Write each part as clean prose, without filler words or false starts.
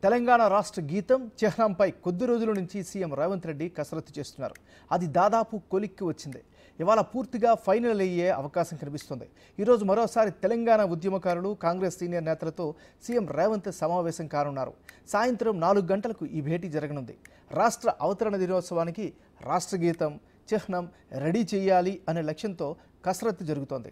తెలంగాణ రాష్ట్ర గీతం చిహ్నంపై కొద్ది రోజుల నుంచి సీఎం రేవంత్ రెడ్డి కసరత్తు చేస్తున్నారు. అది దాదాపు కొలిక్కి వచ్చింది. ఇవాళ పూర్తిగా ఫైనల్ అయ్యే అవకాశం కనిపిస్తుంది. ఈరోజు మరోసారి తెలంగాణ ఉద్యమకారులు, కాంగ్రెస్ సీనియర్ నేతలతో సీఎం రేవంత్ సమావేశం కానున్నారు. సాయంత్రం 4 గంటలకు ఈ భేటీ జరగనుంది. రాష్ట్ర అవతరణ దినోత్సవానికి రాష్ట్ర గీతం, చిహ్నం రెడీ చేయాలి అనే లక్ష్యంతో కసరత్తు జరుగుతోంది.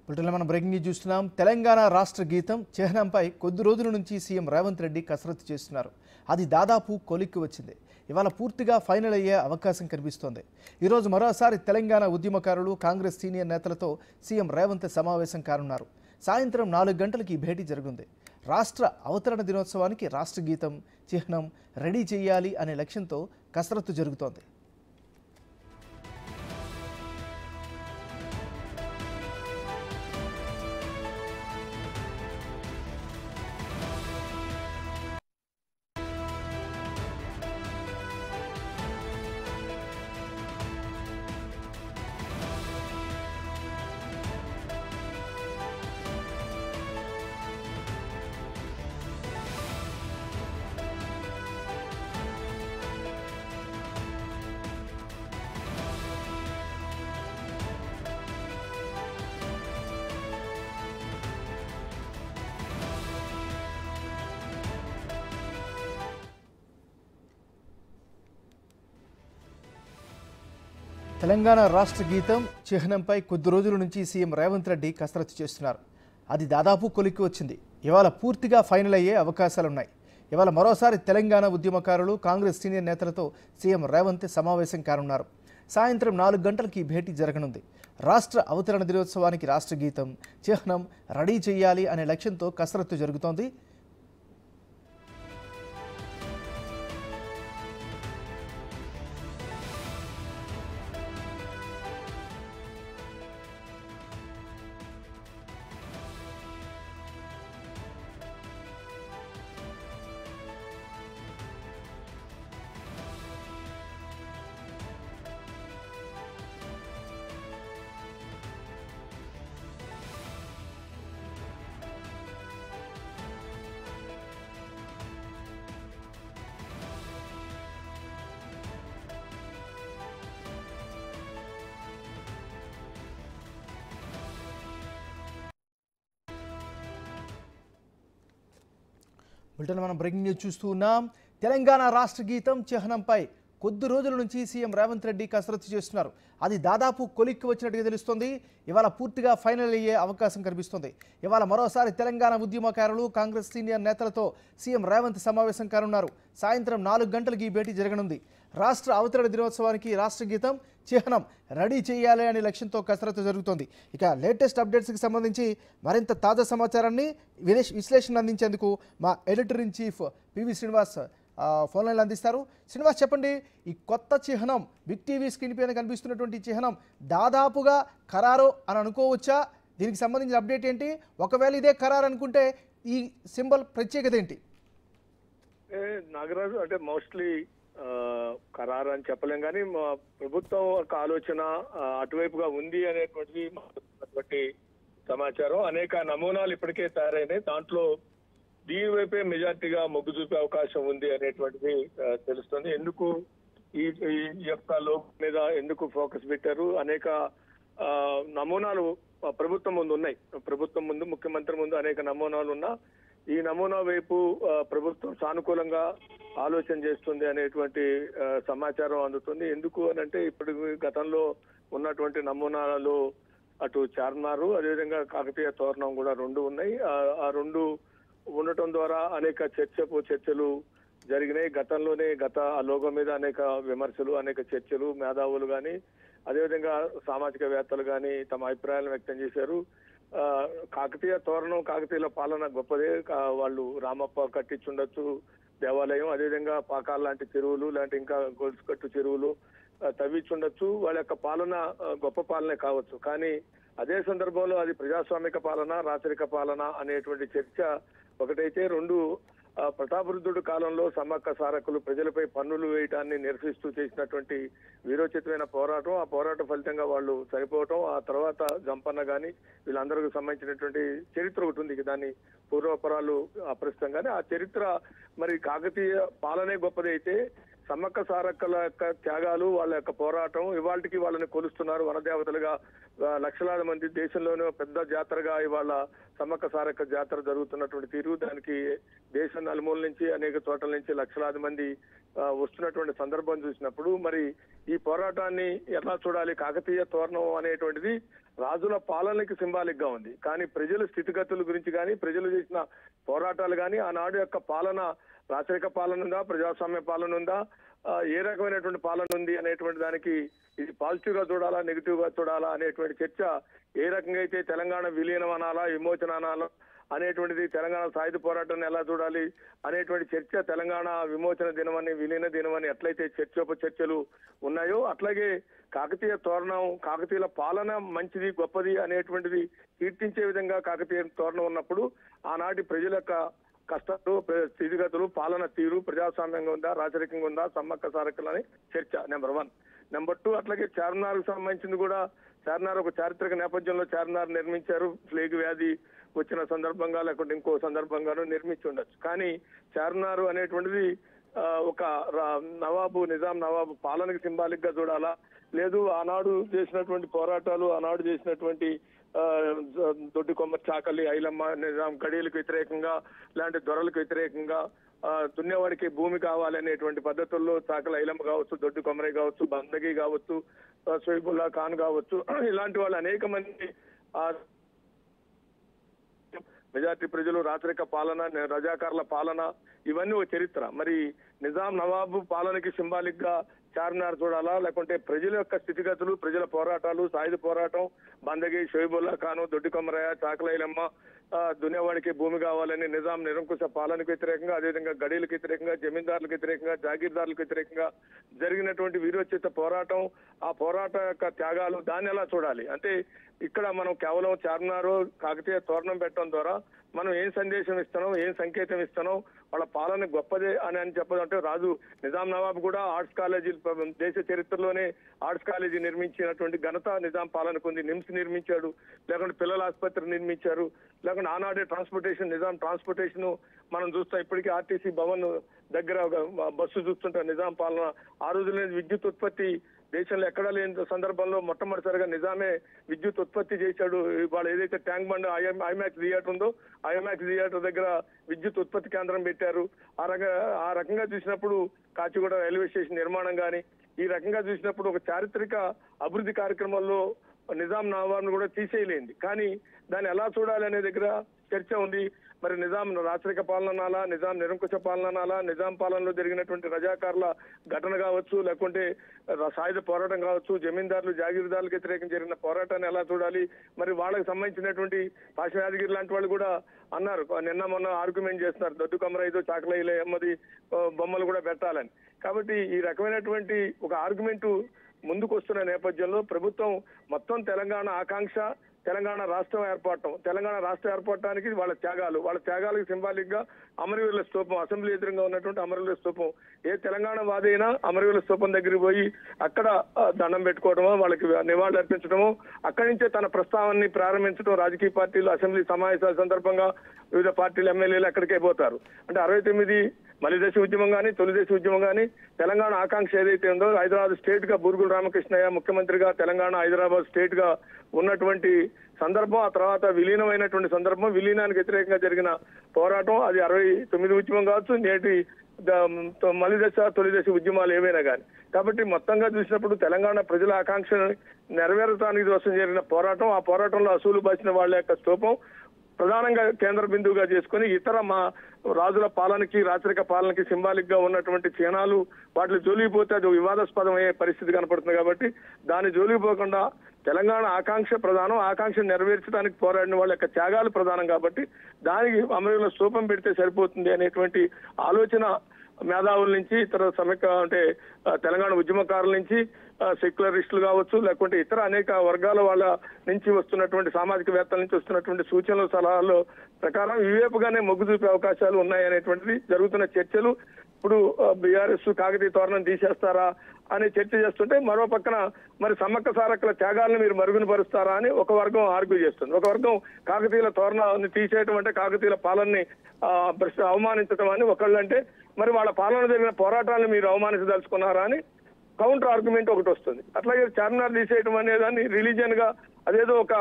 బులెటిన్లో మనం బ్రేకింగ్ న్యూస్ చూస్తున్నాం. తెలంగాణ రాష్ట్ర గీతం చిహ్నంపై కొద్ది రోజుల నుంచి సీఎం రేవంత్ రెడ్డి కసరత్తు చేస్తున్నారు. అది దాదాపు కొలిక్కి వచ్చింది. ఇవాళ పూర్తిగా ఫైనల్ అయ్యే అవకాశం కనిపిస్తోంది. ఈరోజు మరోసారి తెలంగాణ ఉద్యమకారులు, కాంగ్రెస్ సీనియర్ నేతలతో సీఎం రేవంత్ సమావేశం కానున్నారు. సాయంత్రం 4 గంటలకి ఈ భేటీ జరగనుంది. రాష్ట్ర అవతరణ దినోత్సవానికి రాష్ట్ర గీతం, చిహ్నం రెడీ చేయాలి అనే లక్ష్యంతో కసరత్తు జరుగుతోంది. తెలంగాణ రాష్ట్ర గీతం చిహ్నంపై కొద్ది రోజుల నుంచి సీఎం రేవంత్ రెడ్డి కసరత్తు చేస్తున్నారు. అది దాదాపు కొలిక్కి వచ్చింది. ఇవాళ పూర్తిగా ఫైనల్ అయ్యే అవకాశాలున్నాయి. ఇవాళ మరోసారి తెలంగాణ ఉద్యమకారులు, కాంగ్రెస్ సీనియర్ నేతలతో సీఎం రేవంత్ సమావేశం కానున్నారు. సాయంత్రం 4 గంటలకి ఈ భేటీ జరగనుంది. రాష్ట్ర అవతరణ దినోత్సవానికి రాష్ట్ర గీతం, చిహ్నం రెడీ చేయాలి అనే లక్ష్యంతో కసరత్తు జరుగుతోంది. బులెటిన్ మనం బ్రేకింగ్ న్యూస్ చూస్తూ ఉన్నాం. తెలంగాణ రాష్ట్ర గీతం చిహ్నంపై కొద్ది రోజుల నుంచి సీఎం రేవంత్ రెడ్డి కసరత్తు చేస్తున్నారు. అది దాదాపు కొలిక్కి వచ్చినట్టుగా తెలుస్తోంది. ఇవాళ పూర్తిగా ఫైనల్ అయ్యే అవకాశం కనిపిస్తుంది. ఇవాళ మరోసారి తెలంగాణ ఉద్యమకారులు, కాంగ్రెస్ సీనియర్ నేతలతో సీఎం రేవంత్ సమావేశం కానున్నారు. సాయంత్రం 4 గంటలకి ఈ భేటీ జరగనుంది. రాష్ట్ర అవతరణ దినోత్సవానికి రాష్ట్ర గీతం, చిహ్నం రెడీ చేయాలి అనే లక్ష్యంతో కసరత్తు జరుగుతోంది. ఇక లేటెస్ట్ అప్డేట్స్కి సంబంధించి మరింత తాజా సమాచారాన్ని విశ్లేషణ అందించేందుకు మా editor in chief PV Srinivas phone లైన్లో అందిస్తారు. శ్రీనివాస్, చెప్పండి, ఈ కొత్త చిహ్నం, బిగ్ టీవీ స్క్రీన్ పైన కనిపిస్తున్నటువంటి చిహ్నం దాదాపుగా ఖరారు అని అనుకోవచ్చా? దీనికి సంబంధించిన అప్డేట్ ఏంటి? ఒకవేళ ఇదే ఖరారు అనుకుంటే ఈ సింబల్ ప్రత్యేకత ఏంటి? నాగరాజు, అంటే మోస్ట్లీ ఖరారు అని చెప్పలేం, కానీ మా ప్రభుత్వం ఒక ఆలోచన అటువైపుగా ఉంది అనేటువంటి సమాచారం. అనేక నమూనాలు ఇప్పటికే తయారైనాయి. దాంట్లో దీని వైపే మెజార్టీగా మొగ్గు చూపే అవకాశం ఉంది అనేటువంటిది తెలుస్తుంది. ఎందుకు ఈ యొక్క లోగో మీద ఎందుకు ఫోకస్ పెట్టారు? అనేక నమూనాలు ప్రభుత్వం ముందు ఉన్నాయి. ప్రభుత్వం ముందు, ముఖ్యమంత్రి ముందు అనేక నమూనాలు ఉన్నా ఈ నమూనా వైపు ప్రభుత్వం సానుకూలంగా ఆలోచన చేస్తుంది అనేటువంటి సమాచారం అందుతుంది. ఎందుకు అనంటే ఇప్పుడు గతంలో ఉన్నటువంటి నమూనాలలో అటు చార్మినార్, అదేవిధంగా కాకతీయ తోరణం కూడా 2 ఉన్నాయి. ఆ 2 ఉండటం ద్వారా అనేక చర్చలు జరిగినాయి. గతంలోనే ఆ లోగో మీద అనేక విమర్శలు, అనేక చర్చలు, మేధావులు కానీ అదేవిధంగా సామాజికవేత్తలు కానీ తమ అభిప్రాయాలను వ్యక్తం చేశారు. కాకతీయ తోరణం కాకతీయుల పాలన గొప్పదే. వాళ్ళు రామప్ప కట్టించుండొచ్చు దేవాలయం, అదేవిధంగా పాకాల లాంటి చెరువులు లాంటి ఇంకా గొలుసుకట్టు చెరువులు తవ్వించుండొచ్చు. వాళ్ళ యొక్క పాలన గొప్ప పాలనే కావచ్చు. కానీ అదే సందర్భంలో అది ప్రజాస్వామిక పాలన రాచరిక పాలన అనేటువంటి చర్చ ఒకటైతే, రెండు ప్రతాపరుద్రుడి కాలంలో సమ్మక్క సారకులు ప్రజలపై పన్నులు వేయటాన్ని నిరసిస్తూ చేసినటువంటి వీరోచితమైన పోరాటం, ఆ పోరాట ఫలితంగా వాళ్ళు చనిపోవటం, ఆ తర్వాత జంపన్న గాని వీళ్ళందరికీ సంబంధించినటువంటి చరిత్ర ఒకటి ఉంది. దాన్ని పూర్వపరాలు అప్రస్తుతం. కానీ ఆ చరిత్ర మరి కాకతీయ పాలనే గొప్పదైతే సమ్మక్క సారక్కల యొక్క త్యాగాలు, వాళ్ళ యొక్క పోరాటం ఇవాళకి వాళ్ళని కొలుస్తున్నారు వనదేవతలుగా. లక్షలాది మంది దేశంలోనే పెద్ద జాతరగా ఇవాళ సమ్మక్క సారక్క జాతర జరుగుతున్నటువంటి తీరు, దానికి దేశం నలుమూల నుంచి అనేక చోట్ల నుంచి లక్షలాది మంది వస్తున్నటువంటి సందర్భం చూసినప్పుడు మరి ఈ పోరాటాన్ని ఎలా చూడాలి? కాకతీయ తోరణం అనేటువంటిది రాజుల పాలనకి సింబాలిక్ గా ఉంది. కానీ ప్రజల స్థితిగతుల గురించి కానీ ప్రజలు చేసిన పోరాటాలు కానీ ఆనాడు యొక్క పాలన రాచరిక పాలన ఉందా, ప్రజాస్వామ్య పాలన ఉందా, ఏ రకమైనటువంటి పాలన ఉంది అనేటువంటి దానికి ఇది పాజిటివ్ గా చూడాలా నెగిటివ్ గా చూడాలా అనేటువంటి చర్చ ఏ రకంగా అయితే తెలంగాణ విలీనం అనాలా విమోచన అనాలా అనేటువంటిది, తెలంగాణ సాయుధ పోరాటాన్ని ఎలా చూడాలి అనేటువంటి చర్చ, తెలంగాణ విమోచన దినమని విలీన దినమని ఎట్లయితే చర్చలు ఉన్నాయో అట్లాగే కాకతీయ తోరణం కాకతీయుల పాలన మంచిది గొప్పది అనేటువంటిది కీర్తించే విధంగా కాకతీయ తోరణం ఉన్నప్పుడు ఆనాటి ప్రజల యొక్క కష్టాలు స్థితిగతులు పాలన తీరు ప్రజాస్వామ్యంగా ఉందా రాచరికంగా ఉందా సమ్మక్క సారక్కలని చర్చ నెంబర్ 1. నెంబర్ 2 అట్లాగే చార్మినార్ కు సంబంధించింది కూడా. చార్మినార్ ఒక చారిత్రక నేపథ్యంలో చార్మినార్ నిర్మించారు. ప్లేగ్ వ్యాధి వచ్చిన సందర్భంగా లేకుంటే ఇంకో సందర్భంగానూ నిర్మించి ఉండొచ్చు. కానీ చార్మినార్ అనేటువంటిది ఒక నిజాం నవాబు పాలనకి సింబాలిక్ గా చూడాలా, లేదు ఆనాడు చేసినటువంటి పోరాటాలు ఆనాడు చేసినటువంటి దొడ్డి కొమ్మ చాకలి ఐలమ్మ నిజాం గడియలకు వ్యతిరేకంగా లాంటి దొరలకు వ్యతిరేకంగా దున్నేవాడికి భూమి కావాలనేటువంటి పద్ధతుల్లో చాకలి ఐలమ్మ కావచ్చు, దొడ్డి కొమరయ్య కావచ్చు, బందగి కావచ్చు, షోయిబుల్లా ఖాన్ కావచ్చు, ఇలాంటి వాళ్ళు అనేక మంది మెజార్టీ ప్రజలు రాచరిక పాలన రజాకారుల పాలన ఇవన్నీ ఒక చరిత్ర. మరి నిజాం నవాబు పాలనకి సింబాలిక్ గా చార్మినార్ చూడాలా, లేకుంటే ప్రజల యొక్క స్థితిగతులు ప్రజల పోరాటాలు సాయుధ పోరాటం బందగి షోయిబుల్లా ఖాను దొడ్డి కొమరయ్య చాకలైలమ్మ దున్నేవాడికి భూమి కావాలని నిజాం నిరంకుశ పాలనకు వ్యతిరేకంగా అదేవిధంగా గడీలకు వ్యతిరేకంగా జమీందారులకు వ్యతిరేకంగా జాగీర్దారులకు వ్యతిరేకంగా జరిగినటువంటి వీరోచిత పోరాటం, ఆ పోరాట యొక్క త్యాగాలు దాన్ని ఎలా చూడాలి? అంటే ఇక్కడ మనం కేవలం చార్మినార్ కాకతీయ తోరణం పెట్టడం ద్వారా మనం ఏం సందేశం ఇస్తున్నాం, ఏం సంకేతం ఇస్తున్నాం, వాళ్ళ పాలన గొప్పదే అని చెప్పదంటే రాజు నిజాం నవాబ్ కూడా ఆర్ట్స్ కాలేజీ దేశ చరిత్రలోనే ఆర్ట్స్ కాలేజీ నిర్మించినటువంటి ఘనత నిజాం పాలనకు ఉంది. నిమ్స్ నిర్మించాడు, లేకుంటే పిల్లల ఆసుపత్రి నిర్మించారు, లేకుంటే ఆనాడే ట్రాన్స్పోర్టేషన్ నిజాం ట్రాన్స్పోర్టేషన్ మనం చూస్తాం. ఇప్పటికీ ఆర్టీసీ భవన్ దగ్గర బస్సు చూస్తుంటాం నిజాం పాలన. ఆ రోజుల్లో విద్యుత్ ఉత్పత్తి దేశంలో ఎక్కడా లేని సందర్భంలో మొట్టమొదటిసారిగా నిజామే విద్యుత్ ఉత్పత్తి చేశాడు. వాళ్ళు ఏదైతే ట్యాంక్ బండ్ ఐమాక్స్ థియేటర్ ఉందో ఐమాక్స్ థియేటర్ దగ్గర విద్యుత్ ఉత్పత్తి కేంద్రం పెట్టారు. ఆ రకంగా చూసినప్పుడు కాచిగూడ రైల్వే స్టేషన్ నిర్మాణం కానీ ఈ రకంగా చూసినప్పుడు ఒక చారిత్రక అభివృద్ధి కార్యక్రమాల్లో నిజాం నవాబ్ను కూడా తీసేయలేంది. కానీ దాన్ని ఎలా చూడాలి అనే దగ్గర చర్చ ఉంది. మరి నిజాం రాచరిక పాలన అనాలా, నిజాం నిరంకుశ పాలన అనాలా, నిజాం పాలనలో జరిగినటువంటి రజాకారుల ఘటన కావచ్చు, లేకుంటే సాయుధ పోరాటం కావచ్చు, జమీందారులు జాగీర్దారులకు వ్యతిరేకం జరిగిన పోరాటాన్ని ఎలా చూడాలి? మరి వాళ్ళకి సంబంధించినటువంటి పాశయాదగిరి లాంటి వాళ్ళు కూడా అన్నారు, నిన్న మొన్న ఆర్గ్యుమెంట్ చేస్తున్నారు దొడ్డు కొమరైదో చాకలైలే అమ్మది బొమ్మలు కూడా పెట్టాలని. కాబట్టి ఈ రకమైనటువంటి ఒక ఆర్గ్యుమెంట్ ముందుకు వస్తున్న నేపథ్యంలో ప్రభుత్వం మొత్తం తెలంగాణ ఆకాంక్ష తెలంగాణ రాష్ట్రం ఏర్పడటం, తెలంగాణ రాష్ట్రం ఏర్పడటానికి వాళ్ళ త్యాగాలకు సింబాలిక్ గా అమరవీరుల స్తూపం, అసెంబ్లీ ఎదురుగా ఉన్నటువంటి అమరవీరుల స్తూపం, ఏ తెలంగాణ వాదైనా అమరవీరుల స్తూపం దగ్గరికి పోయి అక్కడ దండం పెట్టుకోవడమో వాళ్ళకి నివాళులు అర్పించడమో అక్కడి నుంచే తన ప్రస్తావనని ప్రారంభించడం. రాజకీయ పార్టీలు అసెంబ్లీ సమావేశాల సందర్భంగా వివిధ పార్టీల ఎమ్మెల్యేలు అక్కడికే పోతారు. అంటే 69 మలిదశ ఉద్యమం కానీ తొలిదశ ఉద్యమం కానీ తెలంగాణ ఆకాంక్ష ఏదైతే ఉందో హైదరాబాద్ స్టేట్ గా బూరుగుల రామకృష్ణయ్య ముఖ్యమంత్రిగా తెలంగాణ హైదరాబాద్ స్టేట్ గా ఉన్నటువంటి సందర్భం, ఆ తర్వాత విలీనమైనటువంటి సందర్భం, విలీనానికి వ్యతిరేకంగా జరిగిన పోరాటం, అది 69 ఉద్యమం కావచ్చు, నేటి మలిదశ తొలిదశ ఉద్యమాలు ఏవైనా కానీ. కాబట్టి మొత్తంగా చూసినప్పుడు తెలంగాణ ప్రజల ఆకాంక్ష నెరవేరటానికి కోసం జరిగిన పోరాటం, ఆ పోరాటంలో అసూలు బాసిన వాళ్ళ యొక్క స్తూపం ప్రధానంగా కేంద్ర బిందువుగా చేసుకుని ఇతర మా రాజుల పాలనకి రాచరిక పాలనకి సింబాలిక్ గా ఉన్నటువంటి చిహ్నాలు వాటిని జోలిపోతే అది వివాదాస్పదం అయ్యే పరిస్థితి కనపడుతుంది. కాబట్టి దాన్ని జోలిపోకుండా తెలంగాణ ఆకాంక్ష ప్రధానం, ఆకాంక్ష నెరవేర్చడానికి పోరాడిన వాళ్ళ యొక్క త్యాగాలు ప్రధానం. కాబట్టి దానికి అమరుల స్తూపం పెడితే సరిపోతుంది అనేటువంటి ఆలోచన మేధావుల నుంచి, ఇతర అంటే తెలంగాణ ఉద్యమకారుల నుంచి, సెక్యులరిస్టులు కావచ్చు, లేకుంటే ఇతర అనేక వర్గాల వాళ్ళ నుంచి వస్తున్నటువంటి సామాజికవేత్తల నుంచి వస్తున్నటువంటి సూచనలు సలహాల ప్రకారం ఇవేపుగానే మొగ్గు చూపే అవకాశాలు ఉన్నాయనేటువంటిది జరుగుతున్న చర్చలు. ఇప్పుడు బీఆర్ఎస్ కాకతీయ తోరణం తీసేస్తారా అనే చర్చ చేస్తుంటే, మరో పక్కన మరి సమ్మక్క సారక్కల త్యాగాలను మీరు మరుగున పరుస్తారా అని ఒక వర్గం ఆర్గ్యూ చేస్తుంది. ఒక వర్గం కాకతీయుల తోరణాన్ని తీసేయటం అంటే కాకతీయుల పాలనని అవమానించడం అని ఒకళ్ళు అంటే, మరి వాళ్ళ పాలన జరిగిన పోరాటాలను మీరు అవమానించదలుచుకున్నారా అని కౌంటర్ ఆర్గ్యుమెంట్ ఒకటి వస్తుంది. అట్లాగే చార్మినార్ తీసేయటం అనేదాన్ని రిలీజియన్ గా అదేదో ఒక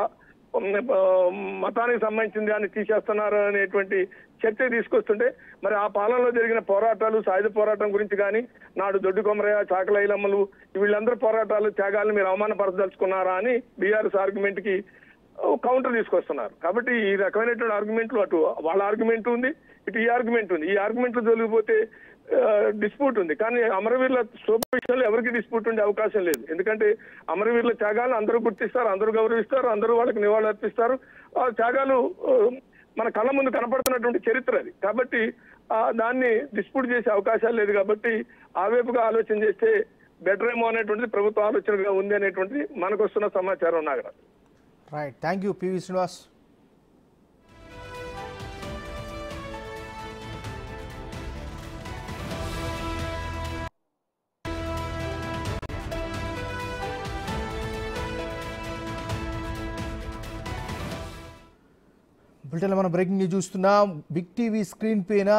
మతానికి సంబంధించింది దాన్ని తీసేస్తున్నారు అనేటువంటి చర్చ తీసుకొస్తుంటే, మరి ఆ పాలనలో జరిగిన పోరాటాలు, సాయుధ పోరాటం గురించి కానీ, నాడు దొడ్డి కొమరయ్య, చాకల ఐలమ్మలు వీళ్ళందరూ పోరాటాలు త్యాగాలను మీరు అవమానపరచదలుచుకున్నారా అని బీఆర్ఎస్ ఆర్గ్యుమెంట్ కి కౌంటర్ తీసుకొస్తున్నారు. కాబట్టి ఈ రకమైనటువంటి ఆర్గ్యుమెంట్లు అటు వాళ్ళ ఆర్గ్యుమెంట్ ఉంది, ఇటు ఈ ఆర్గ్యుమెంట్ ఉంది. ఈ ఆర్గ్యుమెంట్లు జరిగిపోతే డిస్ప్యూట్ ఉంది. కానీ అమరవీరుల స్తూప విషయంలో ఎవరికి డిస్ప్యూట్ ఉండే అవకాశం లేదు. ఎందుకంటే అమరవీరుల త్యాగాలు అందరూ గుర్తిస్తారు, అందరూ గౌరవిస్తారు, అందరూ వాళ్ళకి నివాళులు అర్పిస్తారు. ఆ త్యాగాలు మన కళ్ళ ముందు కనపడుతున్నటువంటి చరిత్ర అది. కాబట్టి దాన్ని డిస్ప్యూట్ చేసే అవకాశాలు లేదు. కాబట్టి ఆ వైపుగా ఆలోచన చేస్తే బెటర్ ఏమో అనేటువంటిది ప్రభుత్వ ఆలోచనగా ఉంది అనేటువంటిది మనకు వస్తున్న సమాచారం. Nagaraj. Right, thank you PV Srinivas. బులెటిన్లో మనం బ్రేకింగ్ న్యూస్ చూస్తున్నాం. బిగ్ టీవీ స్క్రీన్ పైన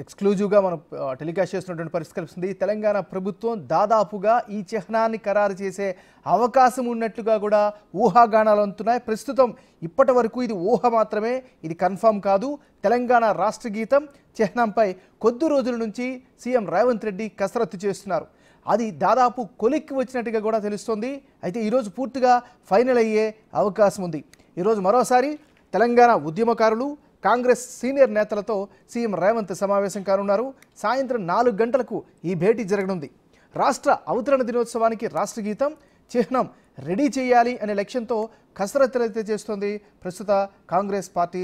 ఎక్స్క్లూజివ్గా మనం టెలికాస్ట్ చేస్తున్నటువంటి పరిస్థితి కనిపిస్తుంది. తెలంగాణ ప్రభుత్వం దాదాపుగా ఈ చిహ్నాన్ని ఖరారు చేసే అవకాశం ఉన్నట్లుగా కూడా ఊహాగానాలు అందుతున్నాయి. ప్రస్తుతం ఇప్పటి వరకు ఇది ఊహ మాత్రమే, ఇది కన్ఫర్మ్ కాదు. తెలంగాణ రాష్ట్ర గీతం చిహ్నంపై కొద్ది రోజుల నుంచి సీఎం రేవంత్ రెడ్డి కసరత్తు చేస్తున్నారు. అది దాదాపు కొలిక్కి వచ్చినట్టుగా కూడా తెలుస్తోంది. అయితే ఈరోజు పూర్తిగా ఫైనల్ అయ్యే అవకాశం ఉంది. ఈరోజు మరోసారి తెలంగాణ ఉద్యమకారులు, కాంగ్రెస్ సీనియర్ నేతలతో సీఎం రేవంత్ సమావేశం కానున్నారు. సాయంత్రం 4 గంటలకు ఈ భేటీ జరగనుంది. రాష్ట్ర అవతరణ దినోత్సవానికి రాష్ట్ర గీతం చిహ్నం రెడీ చేయాలి అనే లక్ష్యంతో కసరత్తులైతే చేస్తోంది ప్రస్తుత కాంగ్రెస్ పార్టీ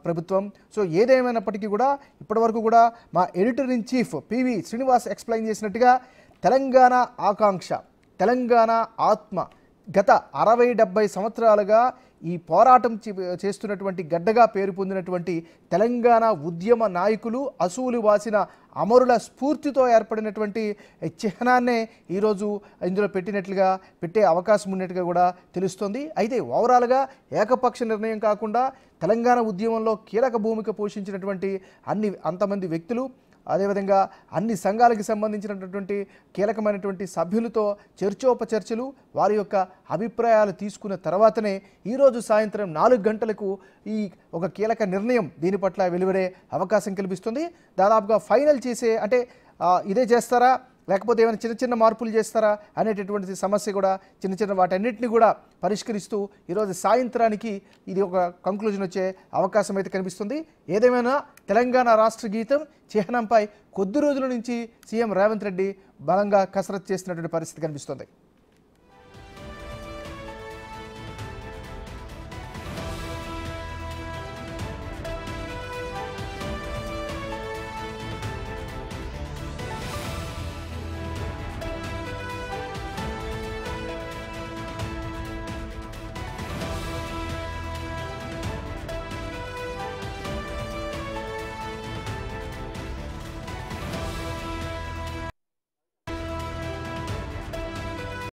ప్రభుత్వం. సో ఏదేమైనప్పటికీ కూడా ఇప్పటివరకు కూడా మా editor in chief PV Srinivas explain చేసినట్టుగా తెలంగాణ ఆకాంక్ష, తెలంగాణ ఆత్మ గత 60-70 సంవత్సరాలుగా ఈ పోరాటం చేస్తున్నటువంటి గడ్డగా పేరు పొందినటువంటి తెలంగాణ ఉద్యమ నాయకులు, అసూలు వాసిన అమరుల స్ఫూర్తితో ఏర్పడినటువంటి చిహ్నాన్నే ఈరోజు ఇందులో పెట్టే అవకాశం ఉన్నట్టుగా కూడా తెలుస్తోంది. అయితే ఓవరాల్గా ఏకపక్ష నిర్ణయం కాకుండా తెలంగాణ ఉద్యమంలో కీలక భూమిక పోషించినటువంటి అంతమంది వ్యక్తులు, అదేవిధంగా అన్ని సంఘాలకు సంబంధించినటువంటి కీలకమైనటువంటి సభ్యులతో చర్చోపచర్చలు, వారి యొక్క అభిప్రాయాలు తీసుకున్న తర్వాతనే ఈరోజు సాయంత్రం 4 గంటలకు ఈ ఒక కీలక నిర్ణయం దీని పట్ల వెలువడే అవకాశం కల్పిస్తుంది. దాదాపుగా ఫైనల్ చేసే అంటే ఇదే చేస్తారా లేకపోతే ఏమైనా చిన్న చిన్న మార్పులు చేస్తారా అనేటటువంటి సమస్య కూడా చిన్న వాటన్నిటిని కూడా పరిష్కరిస్తూ ఈరోజు సాయంత్రానికి ఇది ఒక కంక్లూజన్ వచ్చే అవకాశం అయితే కనిపిస్తుంది. ఏదేమైనా తెలంగాణ రాష్ట్ర గీతం చిహ్నంపై కొద్ది రోజుల నుంచి సీఎం రేవంత్ రెడ్డి బలంగా కసరత్తు చేస్తున్నటువంటి పరిస్థితి కనిపిస్తుంది.